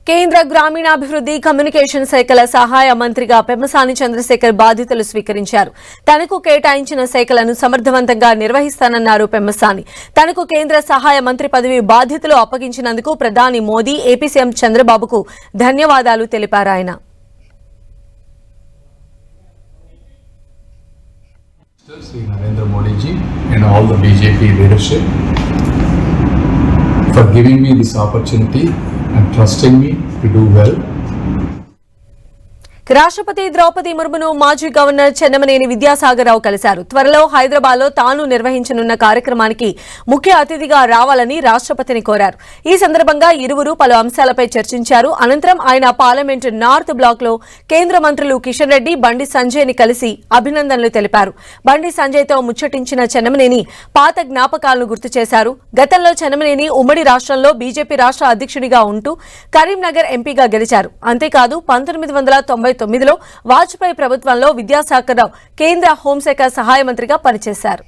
కేంద్ర గ్రామీణాభివృద్ధి కమ్యూనికేషన్ శాఖల సహాయ మంత్రిగా పెమ్మసాని చంద్రశేఖర్ బాధ్యతలు స్వీకరించారు. తనకు కేటాయించిన శాఖలను సమర్థవంతంగా నిర్వహిస్తానన్నారు పెమ్మసాని. తనకు కేంద్ర సహాయ మంత్రి పదవి బాధ్యతలు అప్పగించినందుకు ప్రధాని మోదీ, ఏపీ సీఎం చంద్రబాబుకు ధన్యవాదాలు తెలిపారు. ఆయన Sri Narendra Modi ji and all the BJP leadership for giving me this opportunity and trusting me to do well. రాష్ట్రపతి ద్రౌపది ముర్మును మాజీ గవర్నర్ చెన్నమనేని విద్యాసాగరరావు కలిశారు. త్వరలో హైదరాబాద్లో తాను నిర్వహించనున్న కార్యక్రమానికి ముఖ్య అతిథిగా రావాలని రాష్ట్రపతిని కోరారు. ఈ సందర్భంగా ఇరువురు పలు అంశాలపై చర్చించారు. అనంతరం ఆయన పార్లమెంటు నార్త్ బ్లాక్ లో కేంద్ర మంత్రులు కిషన్ రెడ్డి, బండి సంజయ్ ని కలిసి అభినందనలు తెలిపారు. బండి సంజయ్ తో ముచ్చటించిన చెన్నమనేని పాత జ్ఞాపకాలను గుర్తు చేశారు. గతంలో చెన్నమనేని ఉమ్మడి రాష్ట్రంలో బీజేపీ రాష్ట్ర అధ్యక్షుడిగా ఉంటూ కరీంనగర్ ఎంపీగా గెలిచారు. అంతేకాదు 1999లో వాజ్పేయి ప్రభుత్వంలో విద్యాసాగరరావు కేంద్ర హోంశాఖ సహాయ మంత్రిగా పనిచేశారు.